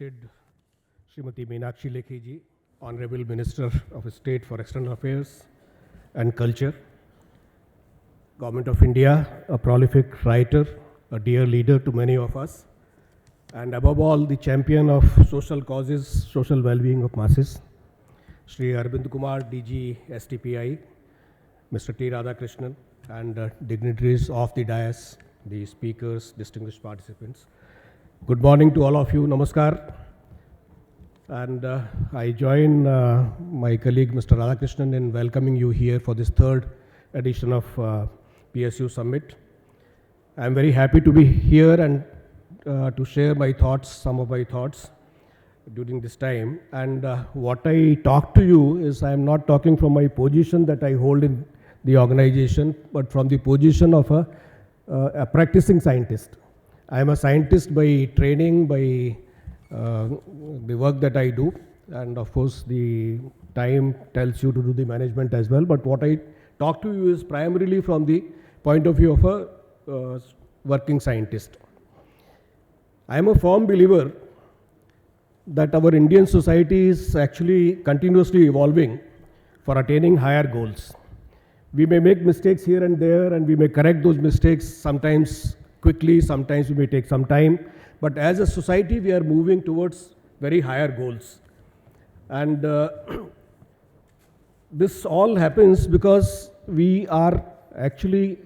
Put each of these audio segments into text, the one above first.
respected Srimati Meenakshi Lekhi ji, Honorable Minister of State for External Affairs and Culture, Government of India, a prolific writer, a dear leader to many of us, and above all, the champion of social causes, social well-being of masses, Shri Arvind Kumar, DG STPI, Mr. T. Radhakrishnan, and dignitaries of the dais, the speakers, distinguished participants. Good morning to all of you. Namaskar. And I join my colleague Mr. Radhakrishnan in welcoming you here for this third edition of PSU Summit. I am very happy to be here and to share my thoughts, some of my thoughts during this time. And what I talk to you is I am not talking from my position that I hold in the organization, but from the position of a practicing scientist. I am a scientist by training, by the work that I do, and of course the time tells you to do the management as well, but what I talk to you is primarily from the point of view of a working scientist. I am a firm believer that our Indian society is actually continuously evolving for attaining higher goals. We may make mistakes here and there, and we may correct those mistakes sometimes quickly, sometimes we may take some time, but as a society we are moving towards very higher goals. And this all happens because we are actually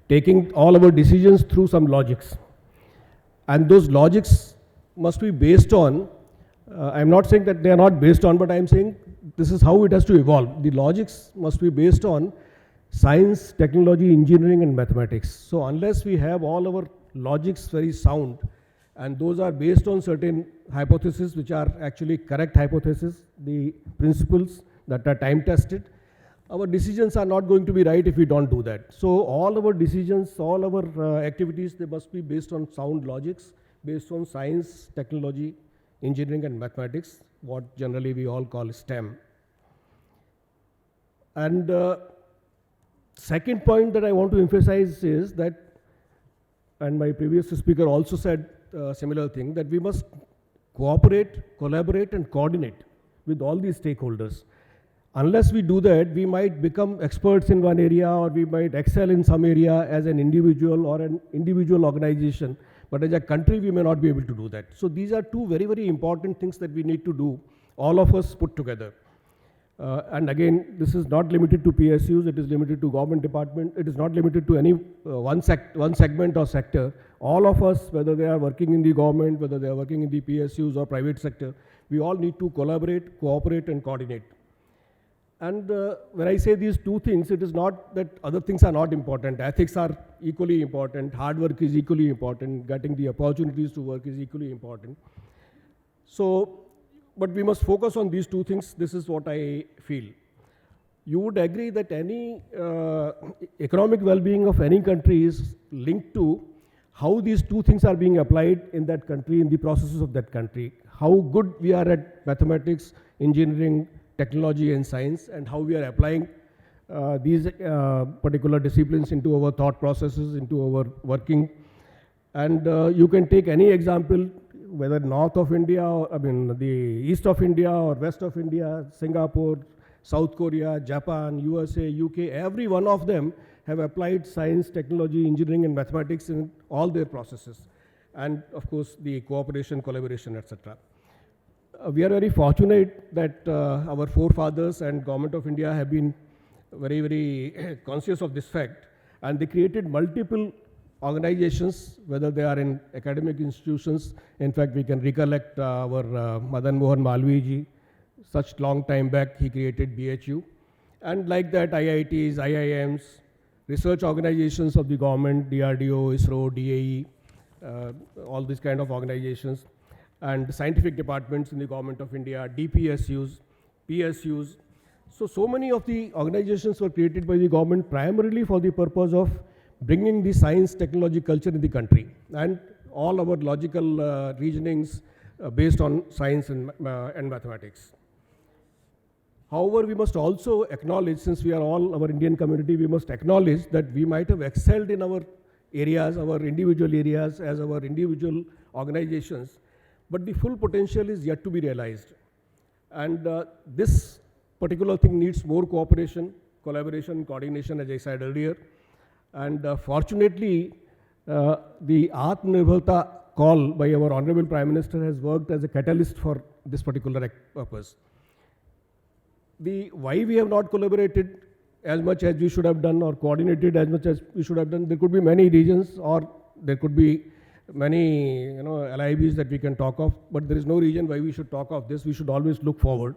taking all our decisions through some logics. And those logics must be based on, I'm not saying that they are not based on, but I'm saying this is how it has to evolve. The logics must be based on science, technology, engineering, and mathematics. So unless we have all our logics very sound, and those are based on certain hypotheses which are actually correct hypotheses, the principles that are time tested, our decisions are not going to be right if we don't do that. So all our decisions, all our activities, they must be based on sound logics, based on science, technology, engineering, and mathematics, what generally we all call STEM. And second point that I want to emphasize is that, and my previous speaker also said a similar thing, that we must cooperate, collaborate, and coordinate with all these stakeholders. Unless we do that, we might become experts in one area, or we might excel in some area as an individual or an individual organization, but as a country we may not be able to do that. So these are two very, very important things that we need to do, all of us put together. And again, this is not limited to PSUs, it is limited to government department, it is not limited to any one segment or sector. All of us, whether they are working in the government, whether they are working in the PSUs or private sector, we all need to collaborate, cooperate, and coordinate. And when I say these two things, it is not that other things are not important. Ethics are equally important, hard work is equally important, getting the opportunities to work is equally important. So, but we must focus on these two things. This is what I feel. You would agree that any economic well-being of any country is linked to how these two things are being applied in that country, in the processes of that country. How good we are at mathematics, engineering, technology, and science, and how we are applying these particular disciplines into our thought processes, into our working. And you can take any example, whether north of India, or the east of India or west of India, Singapore, South Korea, Japan, USA, UK, every one of them have applied science, technology, engineering, and mathematics in all their processes. And of course, the cooperation, collaboration, etc. We are very fortunate that our forefathers and Government of India have been very, very conscious of this fact, and they created multiple organizations, whether they are in academic institutions. In fact, we can recollect our Madan Mohan Malviya ji, such long time back he created BHU, and like that IITs, IIMs, research organizations of the government, DRDO, ISRO, DAE, all these kind of organizations, and scientific departments in the Government of India, DPSUs, PSUs. So many of the organizations were created by the government primarily for the purpose of bringing the science, technology, culture in the country, and all our logical reasonings based on science and mathematics. However, we must also acknowledge, since we are all our Indian community, we must acknowledge that we might have excelled in our areas, our individual areas, as our individual organizations, but the full potential is yet to be realized. And this particular thing needs more cooperation, collaboration, coordination, as I said earlier. And fortunately, the Atmanirbharta call by our Honorable Prime Minister has worked as a catalyst for this particular purpose. Why we have not collaborated as much as we should have done or coordinated as much as we should have done, there could be many reasons, or there could be many LIBs that we can talk of, but there is no reason why we should talk of this. We should always look forward.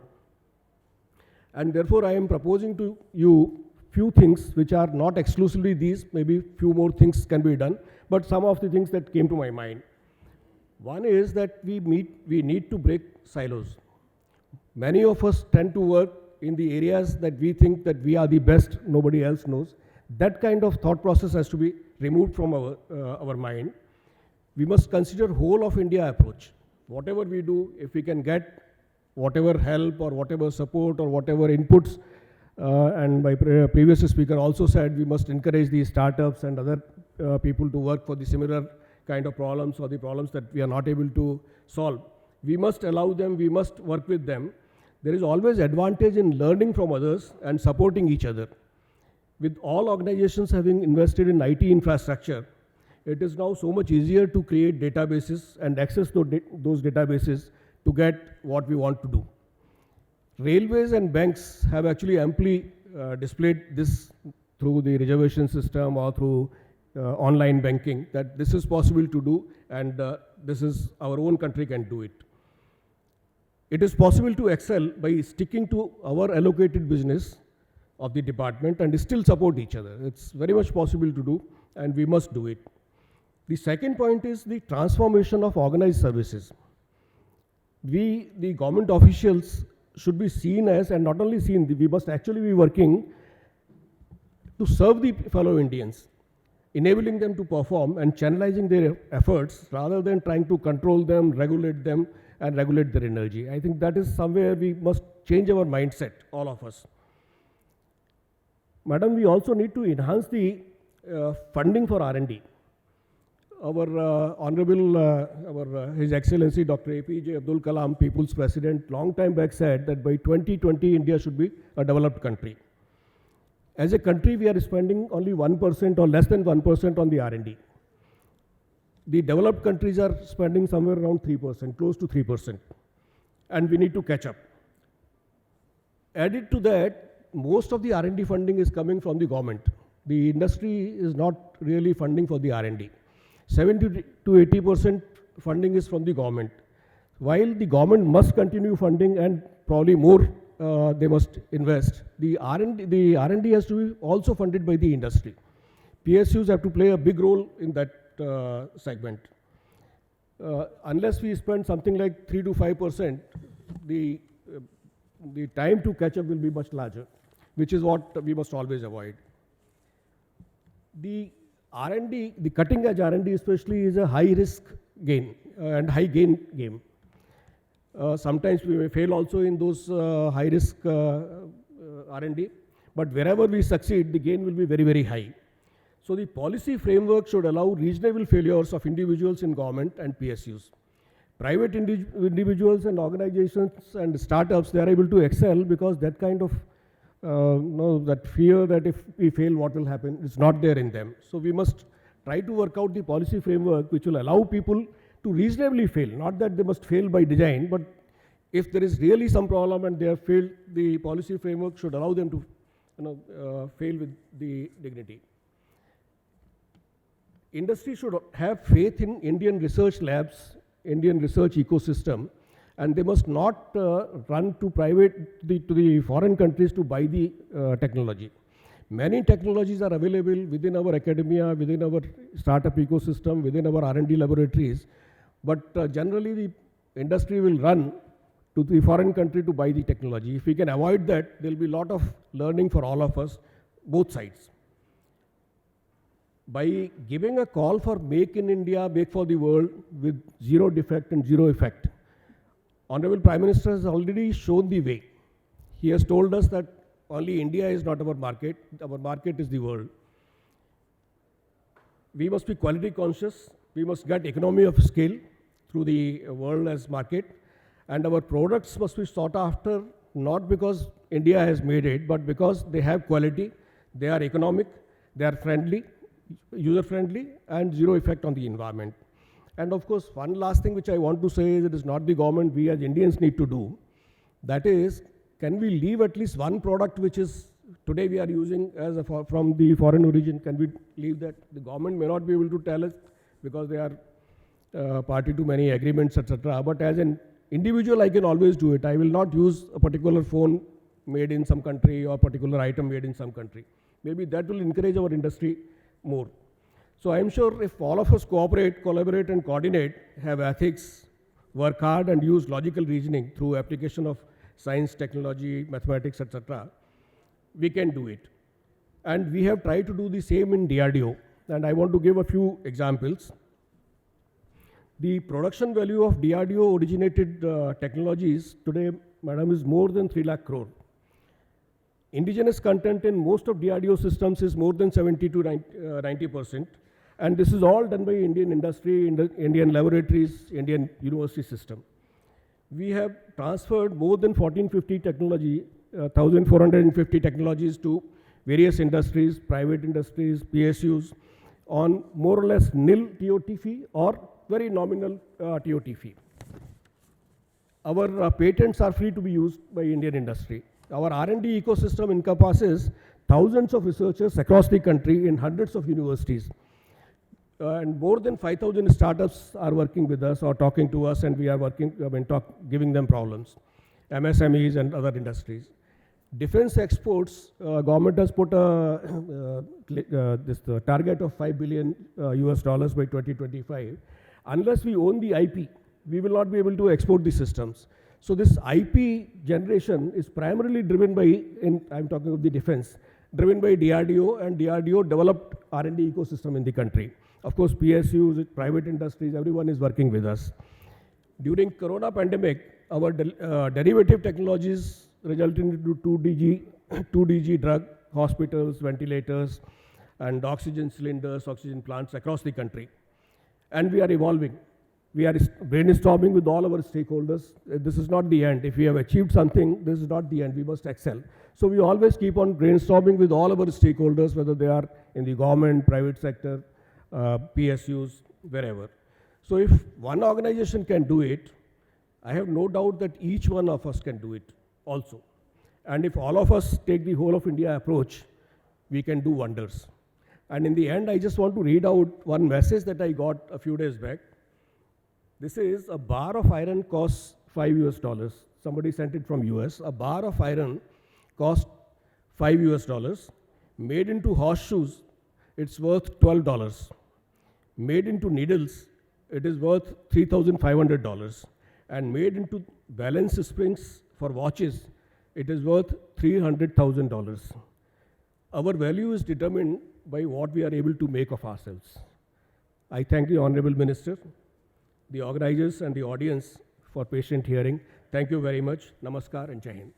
And therefore, I am proposing to you few things which are not exclusively these, maybe few more things can be done, but some of the things that came to my mind. One is that we need to break silos. Many of us tend to work in the areas that we think that we are the best, nobody else knows. That kind of thought process has to be removed from our mind. We must consider whole of India approach. Whatever we do, if we can get whatever help or whatever support or whatever inputs, and my previous speaker also said we must encourage these startups and other people to work for the similar kind of problems or the problems that we are not able to solve. We must allow them, we must work with them. There is always advantage in learning from others and supporting each other. With all organizations having invested in IT infrastructure, it is now so much easier to create databases and access those databases to get what we want to do. Railways and banks have actually amply displayed this through the reservation system or through online banking, that this is possible to do, and this is our own country can do it. It is possible to excel by sticking to our allocated business of the department and still support each other. It's very much possible to do, and we must do it. The second point is the transformation of organized services. We, the government officials, should be seen as, and not only seen, we must actually be working to serve the fellow Indians, enabling them to perform and channelizing their efforts rather than trying to control them, and regulate their energy. I think that is somewhere we must change our mindset, all of us. Madam, we also need to enhance the funding for R&D. Our Honorable, His Excellency Dr. APJ Abdul Kalam, People's President, long time back said that by 2020, India should be a developed country. As a country, we are spending only 1% or less than 1% on the R&D. The developed countries are spending somewhere around 3%, close to 3%, and we need to catch up. Added to that, most of the R&D funding is coming from the government. The industry is not really funding for the R&D. 70 to 80% funding is from the government. While the government must continue funding and probably more they must invest, the R&D has to be also funded by the industry. PSUs have to play a big role in that segment. Unless we spend something like 3 to 5%, the time to catch up will be much larger, which is what we must always avoid. The R&D, the cutting edge R&D especially, is a high risk gain and high gain game. Sometimes we may fail also in those high risk R&D, but wherever we succeed, the gain will be very, very high. So the policy framework should allow reasonable failures of individuals in government and PSUs. Private individuals and organizations and startups, they are able to excel because that kind of that fear that if we fail, what will happen, is not there in them. So we must try to work out the policy framework which will allow people to reasonably fail. Not that they must fail by design, but if there is really some problem and they have failed, the policy framework should allow them to fail with the dignity. Industry should have faith in Indian research labs, Indian research ecosystem, and they must not run to the foreign countries to buy the technology. Many technologies are available within our academia, within our startup ecosystem, within our R&D laboratories, but generally the industry will run to the foreign country to buy the technology. If we can avoid that, there will be a lot of learning for all of us, both sides. By giving a call for make in India, make for the world with zero defect and zero effect, Honorable Prime Minister has already shown the way. He has told us that only India is not our market is the world. we must be quality conscious. We must get economy of scale through the world as market. And our products must be sought after not because India has made it, but because they have quality, they are economic, they are friendly, user-friendly, and zero effect on the environment. And of course, one last thing which I want to say is it is not the government, we as Indians need to do. That is, can we leave at least one product which is today we are using as from the foreign origin? Can we leave that? The government may not be able to tell us because they are party to many agreements, etc. But as an individual, I can always do it. I will not use a particular phone made in some country or particular item made in some country. Maybe that will encourage our industry more. So I am sure if all of us cooperate, collaborate, and coordinate, have ethics, work hard, and use logical reasoning through application of science, technology, mathematics, etc., we can do it. And we have tried to do the same in DRDO. And I want to give a few examples. The production value of DRDO originated technologies today, madam, is more than 3 lakh crore. Indigenous content in most of DRDO systems is more than 70 to 90%. And this is all done by Indian industry, Indian laboratories, Indian university system. We have transferred more than 1,450 technologies to various industries, private industries, PSUs, on more or less nil TOT fee or very nominal TOT fee. Our patents are free to be used by Indian industry. Our R&D ecosystem encompasses thousands of researchers across the country in hundreds of universities. And more than 5,000 startups are working with us or talking to us, and we are working, giving them problems, MSMEs and other industries. Defense exports, government has put this target of $5 billion US dollars by 2025. Unless we own the IP, we will not be able to export the systems. So this IP generation is primarily driven by, I'm talking of the defense, driven by DRDO, and DRDO developed R&D ecosystem in the country. Of course, PSUs, private industries, everyone is working with us. During Corona pandemic, our derivative technologies resulted into 2DG drug, hospitals, ventilators, and oxygen cylinders, oxygen plants across the country. And we are evolving. We are brainstorming with all our stakeholders. This is not the end. If we have achieved something, this is not the end. We must excel. So we always keep on brainstorming with all our stakeholders, whether they are in the government, private sector, PSUs, wherever. So if one organization can do it, I have no doubt that each one of us can do it also. And if all of us take the whole of India approach, we can do wonders. And in the end, I just want to read out one message that I got a few days back. This is a bar of iron costs $5 US. Somebody sent it from US. A bar of iron costs $5 US. Made into horseshoes, it's worth $12. Made into needles, it is worth $3,500. And made into balance springs for watches, it is worth $300,000. Our value is determined by what we are able to make of ourselves. I thank the Honorable Minister, the organizers and the audience for patient hearing. Thank you very much. Namaskar and Jai Hind.